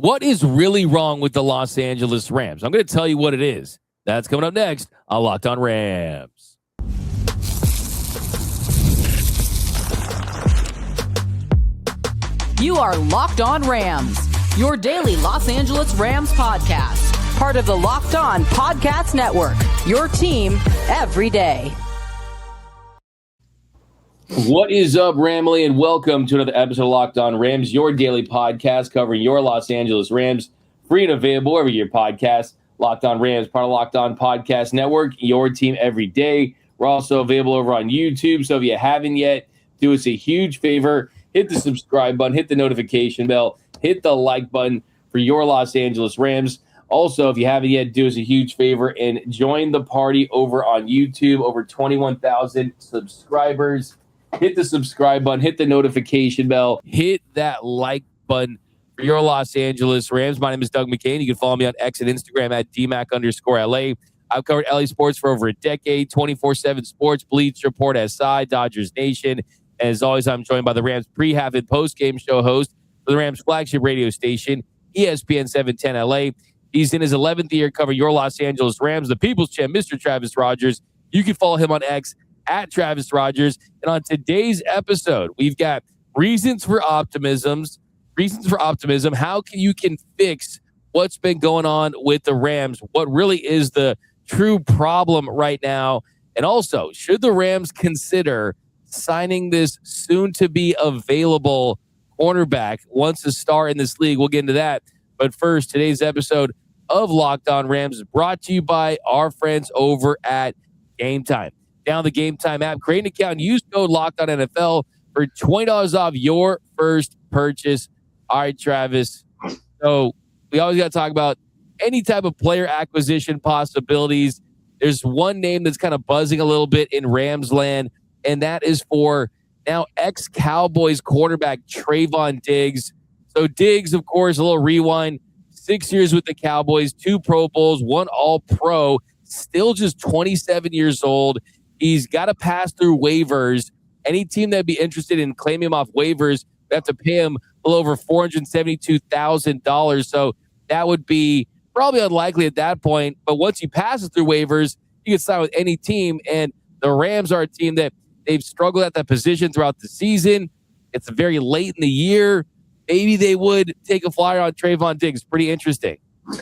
What is really wrong with the Los Angeles Rams? I'm going to tell you what it is. That's coming up next on Locked On Rams. You are Locked On Rams, your daily Los Angeles Rams podcast. Part of the Locked On Podcast Network, your team every day. What is up, Ramley, and welcome to another episode of Locked On Rams, your daily podcast covering your Los Angeles Rams. Free and available wherever your podcast. Locked On Rams, part of Locked On Podcast Network, your team every day. We're also available over on YouTube, so if you haven't yet, do us a huge favor. Hit the subscribe button, hit the notification bell, hit the like button for your Los Angeles Rams. Also, if you haven't yet, do us a huge favor and join the party over on YouTube. Over 21,000 subscribers. Hit the subscribe button, hit the notification bell, hit that like button for your Los Angeles Rams. My name is Doug McCain. You can follow me on X and Instagram at DMAC_LA. I've covered LA sports for over a decade, 24/7 sports, Bleach Report, SI, Dodgers Nation. And as always, I'm joined by the Rams pre-half and post-game show host for the Rams flagship radio station, ESPN 710 LA. He's in his 11th year covering your Los Angeles Rams, the People's Champ, Mr. Travis Rogers. You can follow him on X at Travis Rogers. And on today's episode, we've got reasons for optimism, how you can fix what's been going on with the Rams, what really is the true problem right now, and also, should the Rams consider signing this soon-to-be available cornerback once a star in this league? We'll get into that. But first, today's episode of Locked On Rams is brought to you by our friends over at Gametime. Download the Gametime app, create an account, and use code LOCKEDONNFL for $20 off your first purchase. All right, Travis. So we always got to talk about any type of player acquisition possibilities. There's one name that's kind of buzzing a little bit in Rams land, and that is for now ex-Cowboys quarterback Trayvon Diggs. So Diggs, of course, a little rewind, 6 years with the Cowboys, 2 Pro Bowls, 1 All-Pro, still just 27 years old. He's got to pass through waivers. Any team that'd be interested in claiming him off waivers would have to pay him a little over $472,000. So that would be probably unlikely at that point. But once he passes through waivers, he can sign with any team. And the Rams are a team that they've struggled at that position throughout the season. It's very late in the year. Maybe they would take a flyer on Trayvon Diggs. Pretty interesting.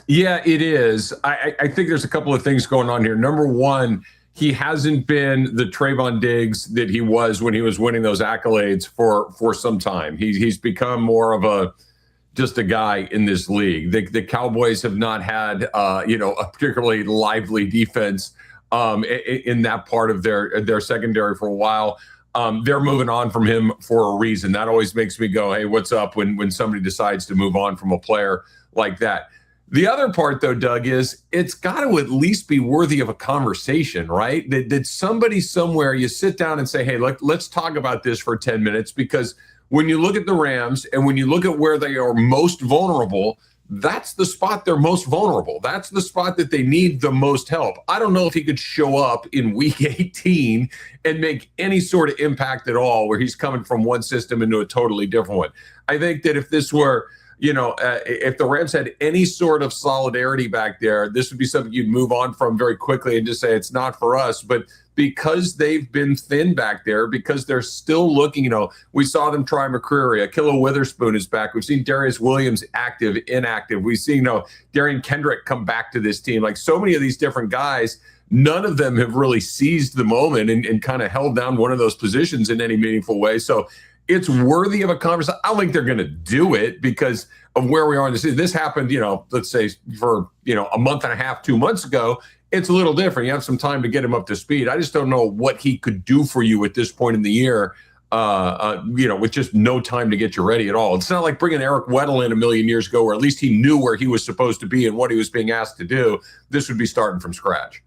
Yeah, it is. I think there's a couple of things going on here. Number one, he hasn't been the Trayvon Diggs that he was when he was winning those accolades for some time. He's become more of just a guy in this league. The Cowboys have not had a particularly lively defense in that part of their secondary for a while. They're moving on from him for a reason. That always makes me go, hey, what's up when somebody decides to move on from a player like that? The other part, though, Doug, is it's got to at least be worthy of a conversation, right? That somebody somewhere, you sit down and say, hey, let's talk about this for 10 minutes, because when you look at the Rams and when you look at where they are most vulnerable, that's the spot they're most vulnerable. That's the spot that they need the most help. I don't know if he could show up in week 18 and make any sort of impact at all, where he's coming from one system into a totally different one. I think that if this were, if the Rams had any sort of solidarity back there, this would be something you'd move on from very quickly and just say it's not for us. But because they've been thin back there, because they're still looking, we saw them try McCreary. Akilla Witherspoon is back. We've seen Darius Williams active, inactive. We've seen, Darian Kendrick come back to this team. Like so many of these different guys, none of them have really seized the moment and kind of held down one of those positions in any meaningful way. So it's worthy of a conversation. I don't think they're going to do it because of where we are in the season. This happened, let's say for, a month and a half, 2 months ago. It's a little different. You have some time to get him up to speed. I just don't know what he could do for you at this point in the year, with just no time to get you ready at all. It's not like bringing Eric Weddle in a million years ago, where at least he knew where he was supposed to be and what he was being asked to do. This would be starting from scratch.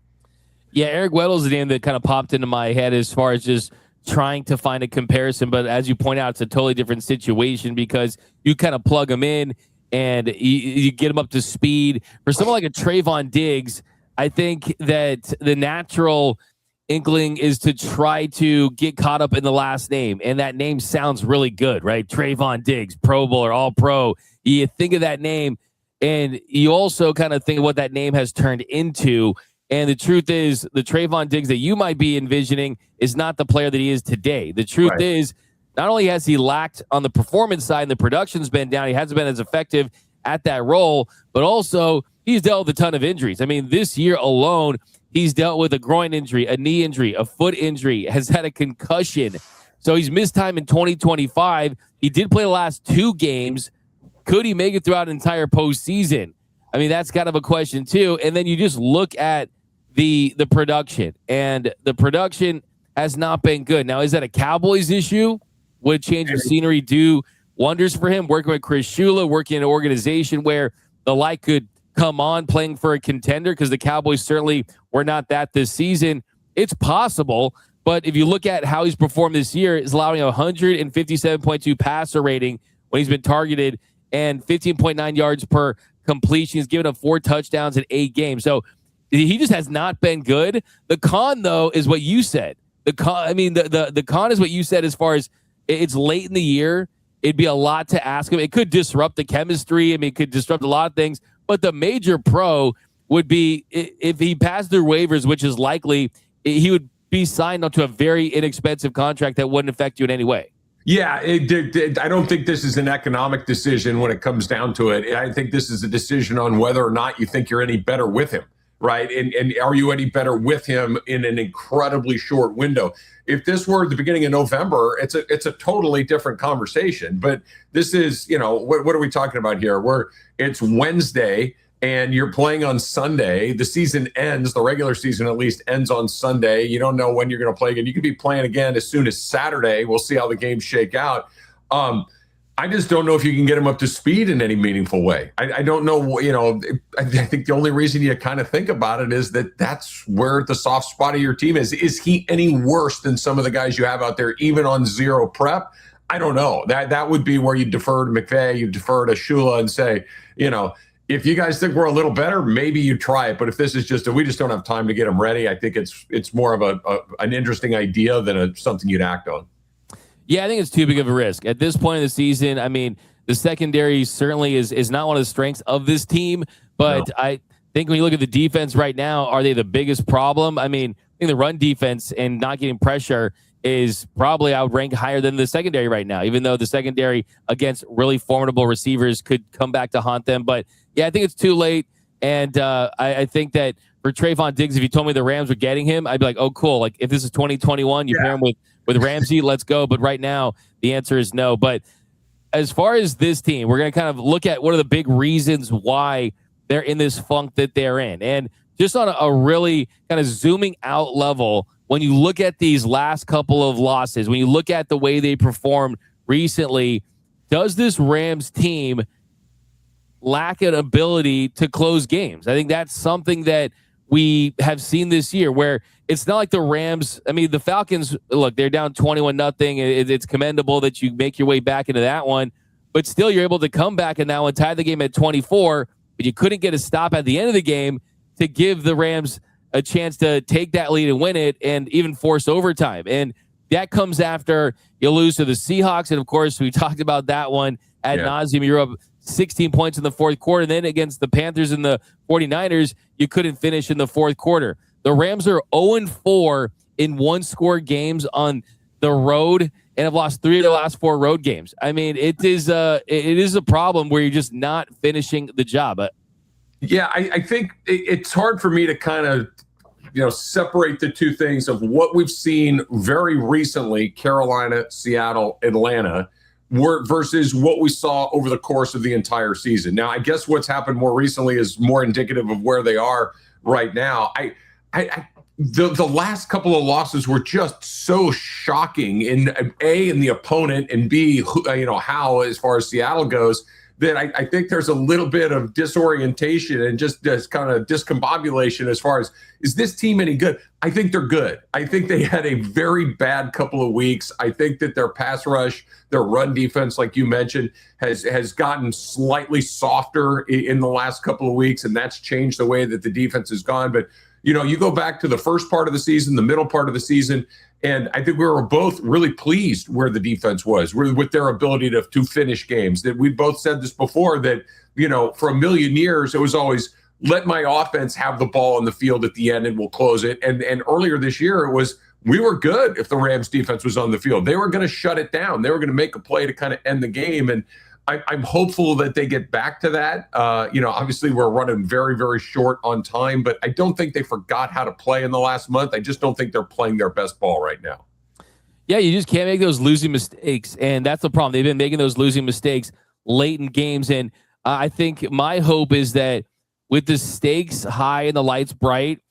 Yeah, Eric Weddle's the name that kind of popped into my head as far as just trying to find a comparison. But as you point out, it's a totally different situation because you kind of plug him in and you get him up to speed. For someone like a Trayvon Diggs, I think that the natural inkling is to try to get caught up in the last name. And that name sounds really good, right? Trayvon Diggs, Pro Bowler, All Pro, you think of that name, and you also kind of think of what that name has turned into. And the truth is, the Trayvon Diggs that you might be envisioning is not the player that he is today. The truth is, not only has he lacked on the performance side and the production's been down, he hasn't been as effective at that role, but also he's dealt with a ton of injuries. I mean, this year alone, he's dealt with a groin injury, a knee injury, a foot injury, has had a concussion. So he's missed time in 2025. He did play the last 2 games. Could he make it throughout an entire postseason? I mean, that's kind of a question too. And then you just look at the production, and the production has not been good. Now, is that a Cowboys issue? Would change of scenery do wonders for him? Working with Chris Shula, working in an organization where the light could come on, playing for a contender, because the Cowboys certainly were not that this season. It's possible, but if you look at how he's performed this year, is allowing a 157.2 passer rating when he's been targeted and 15.9 yards per completion. He's given up 4 touchdowns in 8 games. So he just has not been good. The con, though, is what you said. The con is what you said, as far as it's late in the year. It'd be a lot to ask him. It could disrupt the chemistry. I mean, it could disrupt a lot of things. But the major pro would be, if he passed through waivers, which is likely, he would be signed onto a very inexpensive contract that wouldn't affect you in any way. Yeah, I don't think this is an economic decision when it comes down to it. I think this is a decision on whether or not you think you're any better with him, right? And are you any better with him in an incredibly short window? If this were the beginning of November, it's a totally different conversation. But this is, what are we talking about here? It's Wednesday and you're playing on Sunday. The season ends, the regular season at least ends on Sunday. You don't know when you're going to play again. You could be playing again as soon as Saturday. We'll see how the games shake out. I just don't know if you can get him up to speed in any meaningful way. I don't know, I think the only reason you kind of think about it is that that's where the soft spot of your team is. Is he any worse than some of the guys you have out there, even on zero prep? I don't know. That would be where you defer to McVay, you defer to Shula and say, if you guys think we're a little better, maybe you try it. But if this is just we just don't have time to get him ready, I think it's more of an interesting idea than something you'd act on. Yeah, I think it's too big of a risk. At this point in the season, I mean, the secondary certainly is not one of the strengths of this team, but no. I think when you look at the defense right now, are they the biggest problem? I mean, I think the run defense and not getting pressure is probably, I would rank higher than the secondary right now, even though the secondary against really formidable receivers could come back to haunt them. But yeah, I think it's too late. And I think that for Trayvon Diggs, if you told me the Rams were getting him, I'd be like, oh, cool. Like if this is 2021, you pair him with Ramsey, let's go. But right now, the answer is no. But as far as this team, we're going to kind of look at what are the big reasons why they're in this funk that they're in. And just on a really kind of zooming out level, when you look at these last couple of losses, when you look at the way they performed recently, does this Rams team lack an ability to close games? I think that's something that we have seen this year, where it's not like the Rams. I mean, the Falcons, look, they're down 21-0. It's commendable that you make your way back into that one, but still you're able to come back and now and tie the game at 24, but you couldn't get a stop at the end of the game to give the Rams a chance to take that lead and win it and even force overtime. And that comes after you lose to the Seahawks. And of course, we talked about that one ad nauseum. You're up 16 points in the fourth quarter. And then against the Panthers and the 49ers, you couldn't finish in the fourth quarter. The Rams are 0-4 in one-score games on the road and have lost 3 of their last 4 road games. I mean, it is a problem where you're just not finishing the job. Yeah, I think it's hard for me to kind of, separate the two things of what we've seen very recently, Carolina, Seattle, Atlanta, versus what we saw over the course of the entire season. Now, I guess what's happened more recently is more indicative of where they are right now. The last couple of losses were just so shocking in the opponent, and B, how as far as Seattle goes, that I think there's a little bit of disorientation and just this kind of discombobulation as far as, is this team any good? I think they're good. I think they had a very bad couple of weeks. I think that their pass rush, their run defense, like you mentioned, has gotten slightly softer in the last couple of weeks, and that's changed the way that the defense has gone. But You go back to the first part of the season, the middle part of the season, and I think we were both really pleased where the defense was, with their ability to finish games. That we both said this before, that, for a million years, it was always, let my offense have the ball in the field at the end and we'll close it. And earlier this year, it was, we were good if the Rams defense was on the field. They were going to shut it down. They were going to make a play to kind of end the game. And I'm hopeful that they get back to that. Obviously we're running very, very short on time, but I don't think they forgot how to play in the last month. I just don't think they're playing their best ball right now. Yeah, you just can't make those losing mistakes. And that's the problem. They've been making those losing mistakes late in games. And I think my hope is that with the stakes high and the lights bright,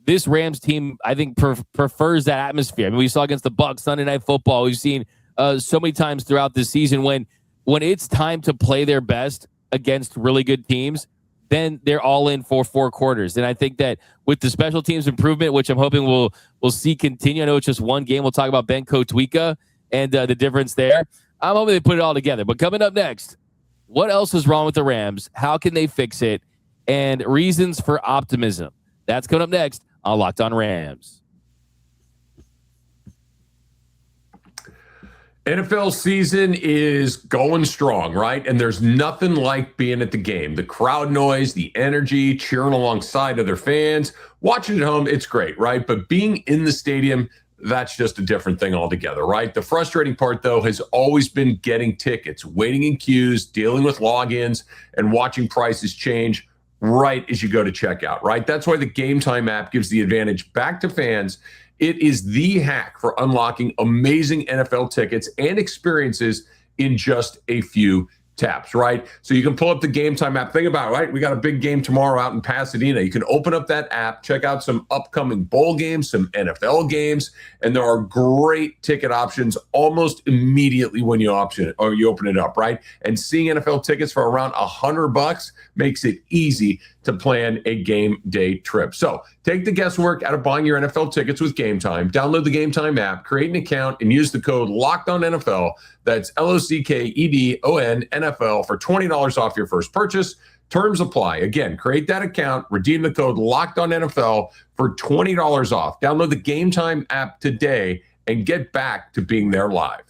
this Rams team, I think, prefers that atmosphere. I mean, we saw against the Bucs Sunday Night Football. We've seen so many times throughout the season when it's time to play their best against really good teams, then they're all in for 4 quarters. And I think that with the special teams improvement, which I'm hoping we'll see continue. I know it's just one game. We'll talk about Ben Kotwika and the difference there. I'm hoping they put it all together. But coming up next, what else is wrong with the Rams? How can they fix it? And reasons for optimism. That's coming up next on Locked On Rams. NFL season is going strong, right? And there's nothing like being at the game. The crowd noise, the energy, cheering alongside other fans. Watching at home, it's great, right? But being in the stadium, that's just a different thing altogether, right? The frustrating part, though, has always been getting tickets, waiting in queues, dealing with logins, and watching prices change right as you go to checkout, right? That's why the Gametime app gives the advantage back to fans. It is the hack for unlocking amazing NFL tickets and experiences in just a few taps, right? So you can pull up the Gametime app. Think about it, right? We got a big game tomorrow out in Pasadena. You can open up that app, check out some upcoming bowl games, some NFL games, and there are great ticket options almost immediately when you open it up, right? And seeing NFL tickets for around $100 makes it easy to plan a game day trip. So take the guesswork out of buying your NFL tickets with Gametime. Download the Gametime app, create an account, and use the code LOCKEDONNFL. That's LOCKEDON NFL for $20 off your first purchase. Terms apply. Again, create that account, redeem the code LOCKEDONNFL for $20 off. Download the Gametime app today and get back to being there live.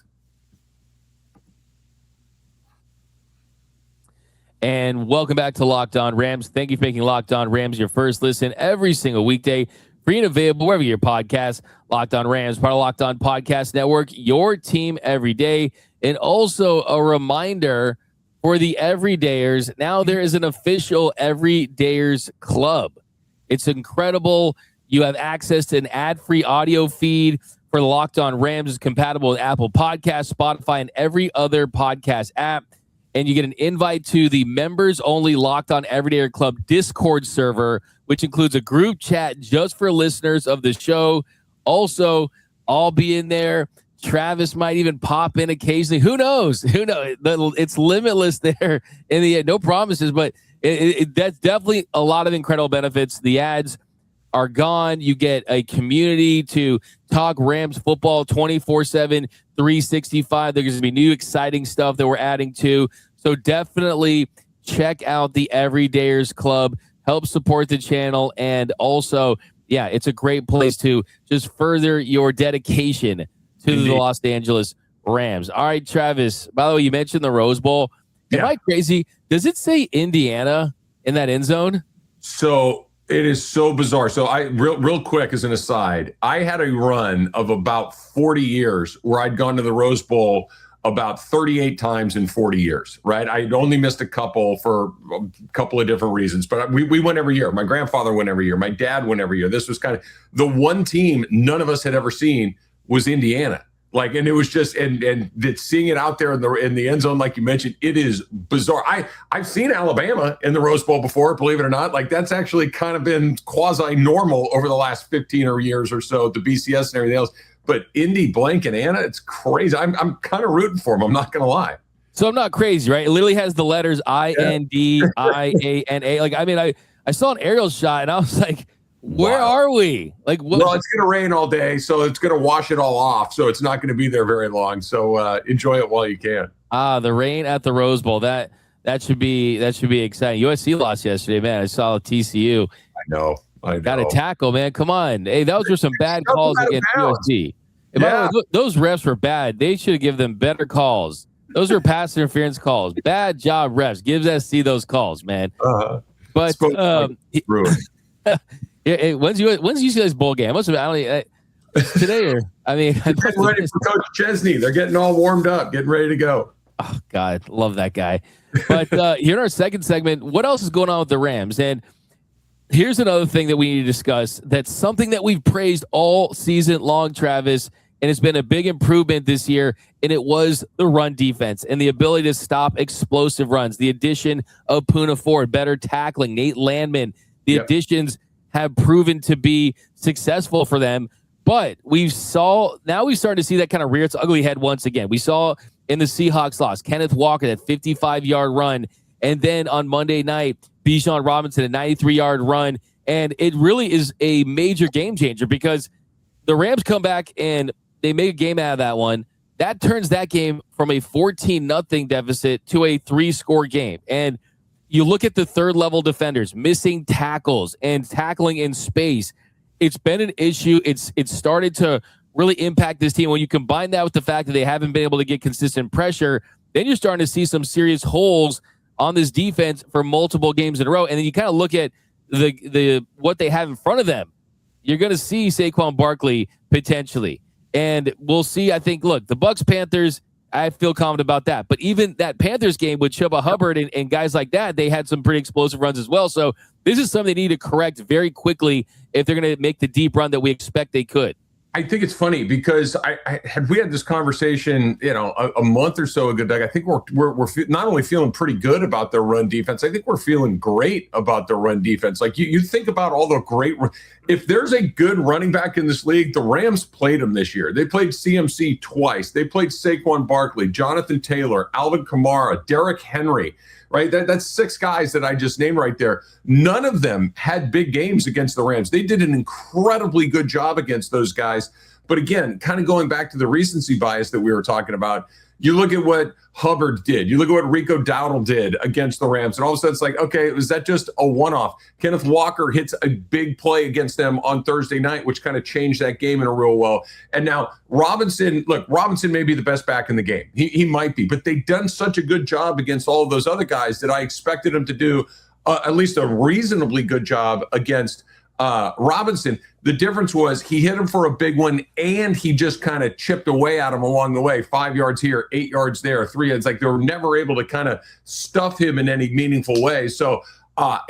And welcome back to Locked On Rams. Thank you for making Locked On Rams your first listen every single weekday. Free and available wherever your podcast. Locked On Rams, part of Locked On Podcast Network, your team every day. And also a reminder for the everydayers, now there is an official Everydayers Club. It's incredible. You have access to an ad-free audio feed for the Locked On Rams. It's compatible with Apple Podcasts, Spotify, and every other podcast app. And you get an invite to the members-only Locked On Everyday Club Discord server, which includes a group chat just for listeners of the show. Also, I'll be in there. Travis might even pop in occasionally. Who knows? Who knows? It's limitless there in the end. No promises, but that's definitely a lot of incredible benefits. The ads are gone. You get a community to talk Rams football 24/7, 365. There's going to be new exciting stuff that we're adding to. So definitely check out the Everydayers Club. Help support the channel. And also, yeah, it's a great place to just further your dedication to the Los Angeles Rams. All right, Travis, by the way, you mentioned the Rose Bowl. Am I crazy? Does it say Indiana in that end zone? So it is so bizarre. So real quick as an aside, I had a run of about 40 years where I'd gone to the Rose Bowl about 38 times in 40 years, right? I'd only missed a couple for a couple of different reasons, but we went every year. My grandfather went every year. My dad went every year. This was kind of the one team none of us had ever seen was Indiana. And it was just, and seeing it out there in the end zone, like you mentioned, it is bizarre. I've seen Alabama in the Rose Bowl before, believe it or not. That's actually kind of been quasi-normal over the last 15 years or so, the BCS and everything else. But Indy, Blank, and Anna, it's crazy. I'm kind of rooting for them. I'm not going to lie. So I'm not crazy, right? It literally has the letters INDIANA. I saw an aerial shot, and I was like, where are we? Well, it's going to rain all day, so it's going to wash it all off. So it's not going to be there very long. So enjoy it while you can. The rain at the Rose Bowl. That should be exciting. USC lost yesterday, man. I saw TCU. I know. I know. Got to tackle, man. Come on. Hey, those were some bad calls against USC. And by the way, those refs were bad. They should have given them better calls. Those were pass interference calls. Bad job, refs. Gives SC those calls, man. But when's UCLA's bowl game? Today or getting ready for Coach Chesney. They're getting all warmed up, getting ready to go. Oh God, love that guy. But here in our second segment, what else is going on with the Rams? And here's another thing that we need to discuss. That's something that we've praised all season long, Travis, and it's been a big improvement this year. And it was the run defense and the ability to stop explosive runs. The addition of Poona Ford, better tackling, Nate Landman. The additions have proven to be successful for them. But now we started to see that kind of rear its ugly head once again. We saw in the Seahawks loss, Kenneth Walker, that 55-yard run. And then on Monday night, Bijan Robinson, a 93-yard run. And it really is a major game changer because the Rams come back and they make a game out of that one. That turns that game from a 14-0 deficit to a 3-score game. And you look at the third-level defenders, missing tackles and tackling in space. It's been an issue. It's started to really impact this team. When you combine that with the fact that they haven't been able to get consistent pressure, then you're starting to see some serious holes on this defense for multiple games in a row. And then you kind of look at the what they have in front of them. You're going to see Saquon Barkley potentially. And we'll see, I think, look, the Bucs-Panthers, I feel confident about that. But even that Panthers game with Chuba Hubbard and guys like that, they had some pretty explosive runs as well. So this is something they need to correct very quickly if they're going to make the deep run that we expect they could. I think it's funny because we had this conversation, a month or so ago, Doug. I think we're not only feeling pretty good about their run defense, I think we're feeling great about their run defense. Like you think about all the great. If there's a good running back in this league, the Rams played him this year. They played CMC twice. They played Saquon Barkley, Jonathan Taylor, Alvin Kamara, Derrick Henry. Right, that's 6 guys that I just named right there. None of them had big games against the Rams. They did an incredibly good job against those guys. But again, kind of going back to the recency bias that we were talking about, you look at what Hubbard did. You look at what Rico Dowdle did against the Rams. And all of a sudden it's like, okay, was that just a one-off? Kenneth Walker hits a big play against them on Thursday night, which kind of changed that game in a real well. And now Robinson may be the best back in the game. He might be. But they've done such a good job against all of those other guys that I expected him to do at least a reasonably good job against Robinson. The difference was he hit him for a big one, and he just kind of chipped away at him along the way. 5 yards here, 8 yards there, 3 yards. Like they were never able to kind of stuff him in any meaningful way. So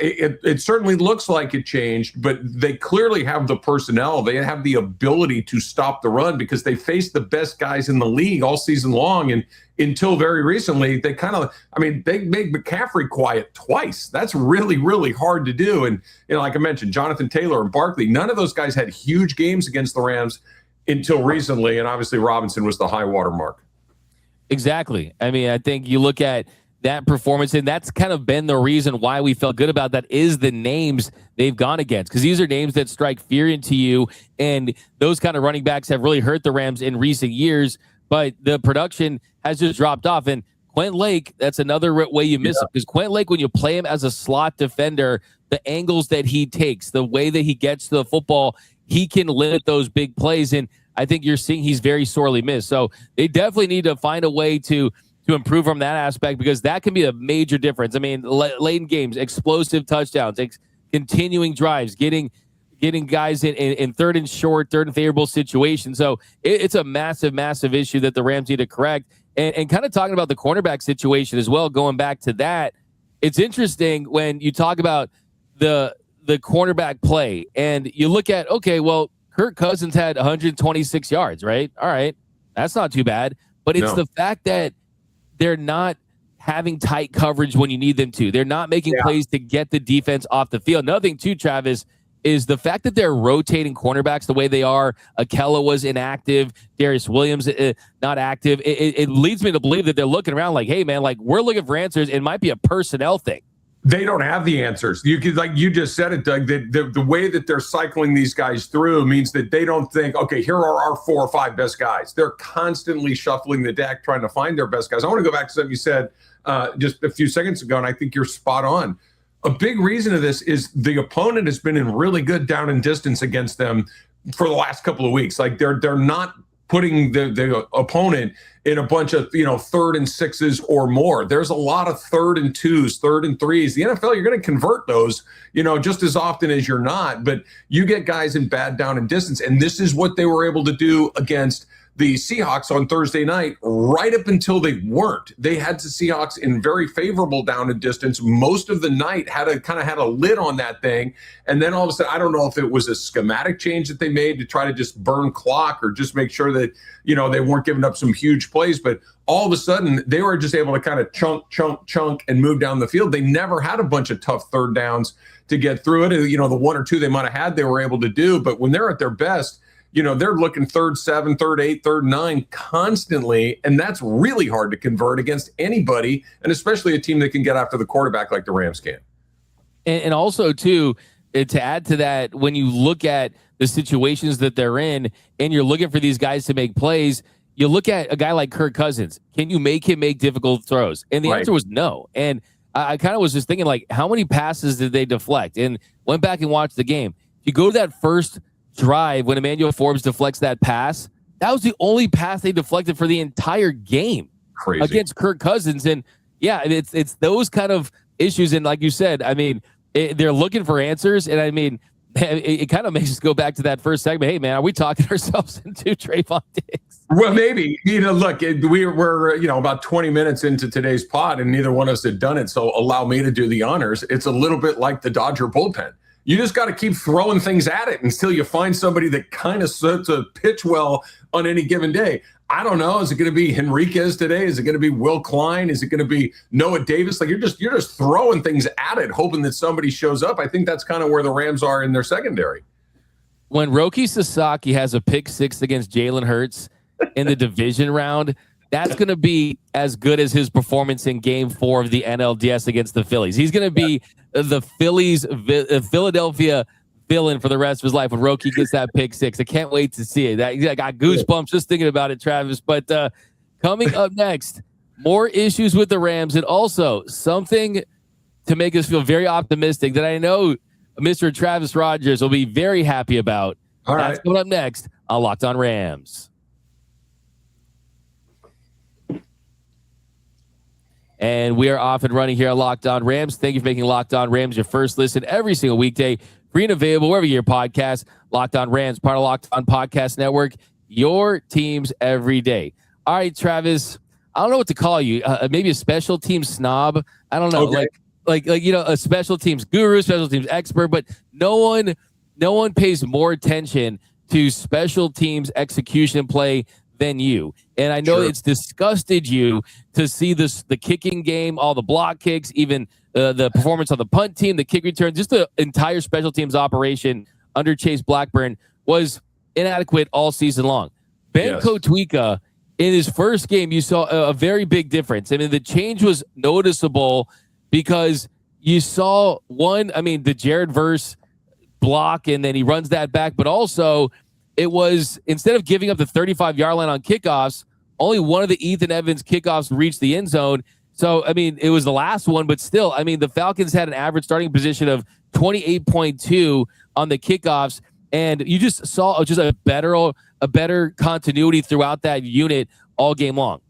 it certainly looks like it changed, but they clearly have the personnel. They have the ability to stop the run because they faced the best guys in the league all season long. And until very recently, they made McCaffrey quiet twice. That's really, really hard to do. And, like I mentioned, Jonathan Taylor and Barkley, none of those guys had huge games against the Rams until recently. And obviously Robinson was the high water mark. Exactly. I mean, I think you look at that performance, and that's kind of been the reason why we felt good about that is the names they've gone against, because these are names that strike fear into you, and those kind of running backs have really hurt the Rams in recent years, but the production has just dropped off. And Quentin Lake, that's another way you miss him, because Quentin Lake, when you play him as a slot defender, the angles that he takes, the way that he gets to the football, he can limit those big plays, and I think you're seeing he's very sorely missed. So they definitely need to find a way to improve from that aspect, because that can be a major difference. I mean, late in games, explosive touchdowns, continuing drives, getting guys in third and short, third and favorable situations. So it's a massive, massive issue that the Rams need to correct. And kind of talking about the cornerback situation as well, going back to that, it's interesting when you talk about the cornerback play and you look at, okay, well, Kirk Cousins had 126 yards, right? All right, that's not too bad. But it's the fact that they're not having tight coverage when you need them to. They're not making plays to get the defense off the field. Another thing too, Travis, is the fact that they're rotating cornerbacks the way they are. Akella was inactive. Darius Williams not active. It leads me to believe that they're looking around like, hey, man, like we're looking for answers. It might be a personnel thing. They don't have the answers. You could, like you just said it, Doug, that the way that they're cycling these guys through means that they don't think, okay, here are our 4 or 5 best guys. They're constantly shuffling the deck, trying to find their best guys. I want to go back to something you said just a few seconds ago, and I think you're spot on. a big reason of this is the opponent has been in really good down and distance against them for the last couple of weeks. Like they're not putting the opponent in a bunch of, 3rd and 6s or more. There's a lot of 3rd and 2s, 3rd and 3s. The NFL, you're going to convert those, just as often as you're not, but you get guys in bad down and distance. And this is what they were able to do against the Seahawks on Thursday night, right up until they weren't. They had the Seahawks in very favorable down and distance most of the night, had a lid on that thing. And then all of a sudden, I don't know if it was a schematic change that they made to try to just burn clock or just make sure that, they weren't giving up some huge plays. But all of a sudden, they were just able to kind of chunk and move down the field. They never had a bunch of tough third downs to get through it. The 1 or 2 they might have had, they were able to do. But when they're at their best, they're looking 3rd 7, 3rd 8, 3rd 9 constantly, and that's really hard to convert against anybody, and especially a team that can get after the quarterback like the Rams can. And also, too, to add to that, when you look at the situations that they're in and you're looking for these guys to make plays, you look at a guy like Kirk Cousins. Can you make him make difficult throws? And the answer was no. And I kind of was just thinking, like, how many passes did they deflect? And went back and watched the game. If you go to that first drive when Emmanuel Forbes deflects that pass, that was the only pass they deflected for the entire game. Crazy. Against Kirk Cousins. And yeah, it's those kind of issues. And like you said, I mean, they're looking for answers. And I mean, it kind of makes us go back to that first segment. Hey man, are we talking ourselves into Trayvon Diggs? Well, maybe, look, we're about 20 minutes into today's pod and neither one of us had done it. So allow me to do the honors. It's a little bit like the Dodger bullpen. You just got to keep throwing things at it until you find somebody that kind of sets a pitch well on any given day. I don't know. Is it going to be Henriquez today? Is it going to be Will Klein? Is it going to be Noah Davis? Like you're just throwing things at it, hoping that somebody shows up. I think that's kind of where the Rams are in their secondary. When Roki Sasaki has a pick 6 against Jalen Hurts in the division round, that's going to be as good as his performance in Game 4 of the NLDS against the Phillies. He's going to be the Phillies, Philadelphia villain for the rest of his life when Roki gets that pick 6. I can't wait to see it. I got goosebumps just thinking about it, Travis. But coming up next, more issues with the Rams and also something to make us feel very optimistic that I know Mr. Travis Rogers will be very happy about. All right. That's coming up next on Locked On Rams. And we are off and running here at Locked On Rams. Thank you for making Locked On Rams your first listen every single weekday. Free and available wherever you get your podcast. Locked On Rams, part of Locked On Podcast Network. Your teams every day. All right, Travis. I don't know what to call you. Maybe a special teams snob. I don't know. Okay. Like a special teams guru, special teams expert. But no one pays more attention to special teams execution play than you. And I know it's disgusted you to see the kicking game, all the block kicks, even the performance on the punt team, the kick return, just the entire special teams operation under Chase Blackburn was inadequate all season long. Ben Kotwika, in his first game, you saw a very big difference. I mean, the change was noticeable because you saw the Jared Verse block, and then he runs that back, but also it was, instead of giving up the 35-yard line on kickoffs, only one of the Ethan Evans kickoffs reached the end zone. So, I mean, it was the last one, but still, I mean, the Falcons had an average starting position of 28.2 on the kickoffs, and you just saw just a better continuity throughout that unit all game long.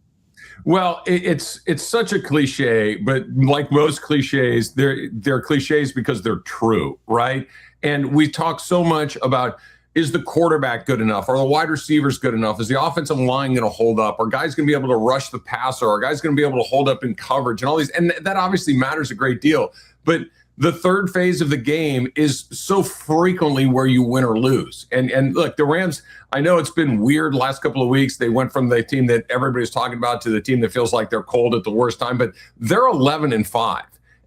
Well, it's such a cliche, but like most cliches, they're cliches because they're true, right? And we talk so much about, is the quarterback good enough? Are the wide receivers good enough? Is the offensive line going to hold up? Are guys going to be able to rush the passer? Are guys going to be able to hold up in coverage and all these? And that obviously matters a great deal. But the third phase of the game is so frequently where you win or lose. And look, the Rams, I know it's been weird the last couple of weeks. They went from the team that everybody's talking about to the team that feels like they're cold at the worst time, but they're 11-5.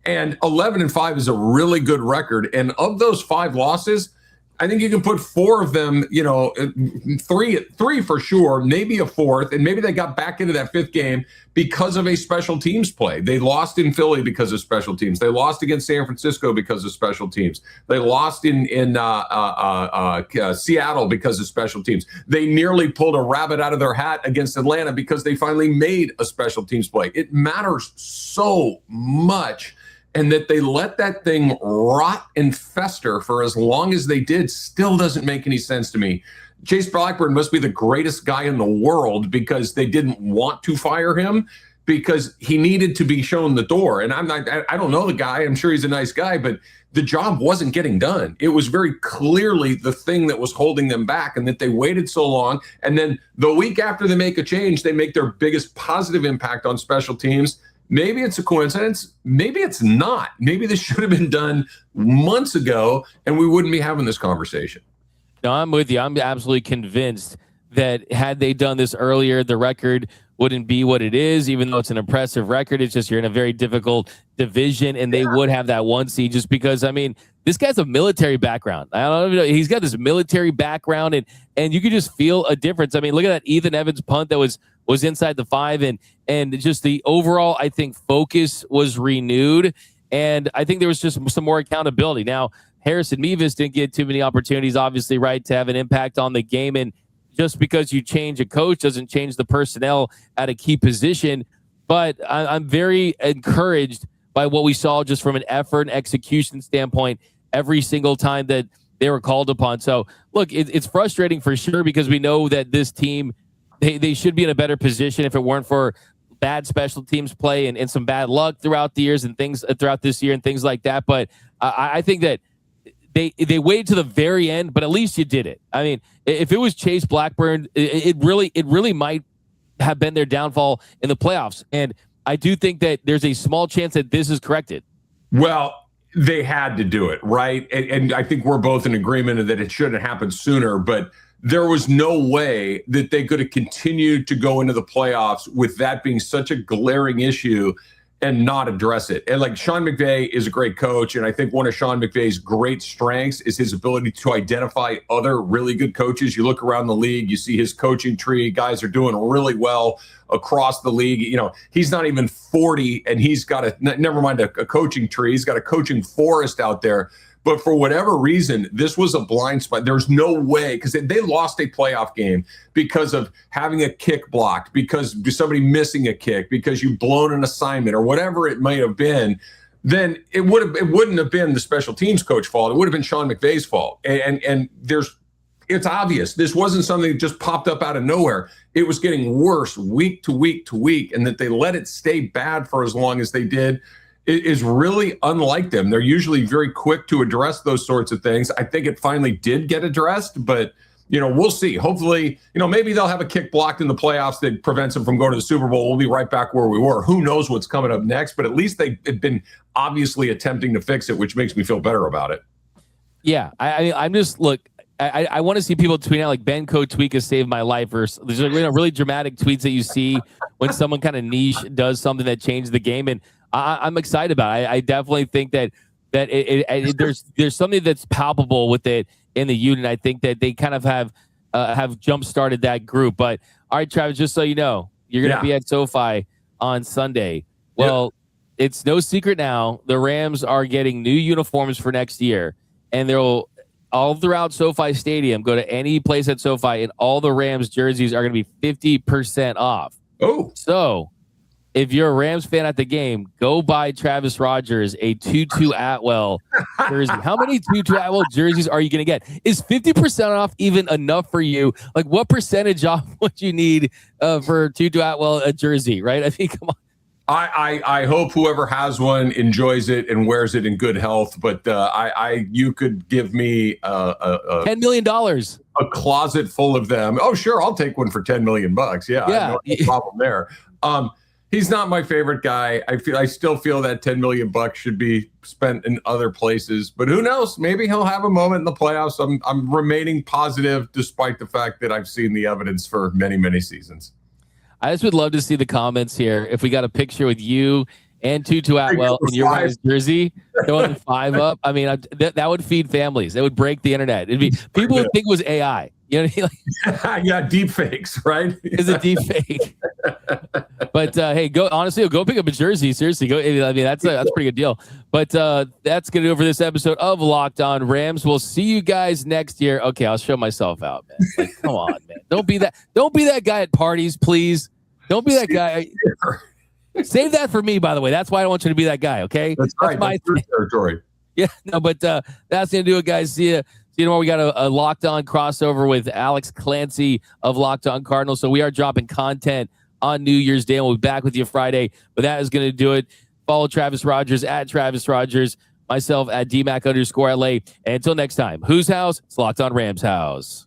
And 11-5 is a really good record. And of those 5 losses, I think you can put 4 of them, three for sure, maybe a 4th, and maybe they got back into that 5th game because of a special teams play. They lost in Philly because of special teams. They lost against San Francisco because of special teams. They lost in Seattle because of special teams. They nearly pulled a rabbit out of their hat against Atlanta because they finally made a special teams play. It matters so much. and that they let that thing rot and fester for as long as they did still doesn't make any sense to me. Chase Blackburn must be the greatest guy in the world because they didn't want to fire him because he needed to be shown the door. And I don't know the guy. I'm sure he's a nice guy, but the job wasn't getting done. It was very clearly the thing that was holding them back, and that they waited so long. And then the week after they make a change, they make their biggest positive impact on special teams. Maybe it's a coincidence. Maybe it's not. Maybe this should have been done months ago, and we wouldn't be having this conversation. No, I'm with you. I'm absolutely convinced that had they done this earlier, the record wouldn't be what it is, even though it's an impressive record. It's just you're in a very difficult division, and they would have that 1 seed just because, I mean, this guy's a military background. I don't know. He's got this military background, and you could just feel a difference. I mean, look at that Ethan Evans punt that was inside the 5, and just the overall, I think, focus was renewed, and I think there was just some more accountability. Now, Harrison Mevis didn't get too many opportunities, obviously, right, to have an impact on the game. And just because you change a coach doesn't change the personnel at a key position. But I'm very encouraged by what we saw just from an effort and execution standpoint every single time that they were called upon. So, look, it's frustrating for sure because we know that this team, they should be in a better position if it weren't for bad special teams play and some bad luck throughout the years and things throughout this year and things like that. But I think that they waited to the very end, but at least you did it. I mean, if it was Chase Blackburn, it really might have been their downfall in the playoffs. And I do think that there's a small chance that this is corrected. Well, they had to do it, right? And I think we're both in agreement that it shouldn't have happened sooner, but there was no way that they could have continued to go into the playoffs with that being such a glaring issue and not address it. And like, Sean McVay is a great coach, and I think one of Sean McVay's great strengths is his ability to identify other really good coaches. You look around the league, you see his coaching tree. Guys are doing really well across the league. You know, he's not even 40, and he's got never mind a coaching tree. He's got a coaching forest out there. But for whatever reason, this was a blind spot. There's no way, because they lost a playoff game because of having a kick blocked, because somebody missing a kick, because you've blown an assignment or whatever it might have been. Then it wouldn't have been the special teams coach fault. It would have been Sean McVay's fault. And it's obvious this wasn't something that just popped up out of nowhere. It was getting worse week to week to week, and that they let it stay bad for as long as they did is really unlike them. They're usually very quick to address those sorts of things. I think it finally did get addressed, but we'll see. Hopefully, maybe they'll have a kick blocked in the playoffs that prevents them from going to the Super Bowl. We'll be right back where we were. Who knows what's coming up next, but at least they've been obviously attempting to fix it, which makes me feel better about it. Yeah, I'm just, look, I want to see people tweet out like Ben Tweeka saved my life, or there's really dramatic tweets that you see when someone kind of niche does something that changed the game, and I'm excited about it. I definitely think that there's something that's palpable with it in the unit. I think that they kind of have jump started that group. But all right, Travis, just so you know, you're going to be at SoFi on Sunday. Well, It's no secret now. The Rams are getting new uniforms for next year, and they'll all throughout SoFi Stadium. Go to any place at SoFi, and all the Rams jerseys are going to be 50% off. Oh, so if you're a Rams fan at the game, go buy Travis Rogers a Tutu Atwell jersey. How many Tutu Atwell jerseys are you going to get? Is 50% off even enough for you? Like, what percentage off would you need for Tutu Atwell a jersey, right? I think, come on. I hope whoever has one enjoys it and wears it in good health. But you could give me $10 million, a closet full of them. Oh, sure, I'll take one for $10 million. Yeah, no problem there. He's not my favorite guy. I still feel that $10 million should be spent in other places. But who knows? Maybe he'll have a moment in the playoffs. I'm remaining positive, despite the fact that I've seen the evidence for many, many seasons. I just would love to see the comments here. If we got a picture with you and Tutu Atwell in your guys' jersey, throwing the 5 up, I mean, that would feed families. That would break the internet. It'd be people would think it was AI. You know what I mean? Yeah, deep fakes, right? It's a deep fake. But hey, go pick up a jersey. Seriously, go. I mean, that's a pretty good deal. But that's gonna do it for this episode of Locked On Rams. We'll see you guys next year. Okay, I'll show myself out, man. Like, come on, man. Don't be that guy at parties, please. Don't be that guy. Save that for me, by the way. That's why I don't want you to be that guy, okay? That's right. That's your territory. Yeah, no, but that's going to do it, guys. See you tomorrow. We got a Locked On crossover with Alex Clancy of Locked On Cardinals. So we are dropping content on New Year's Day, and we'll be back with you Friday. But that is going to do it. Follow Travis Rogers at Travis Rogers, myself at DMAC_LA. And until next time, whose house? It's Locked On Rams house.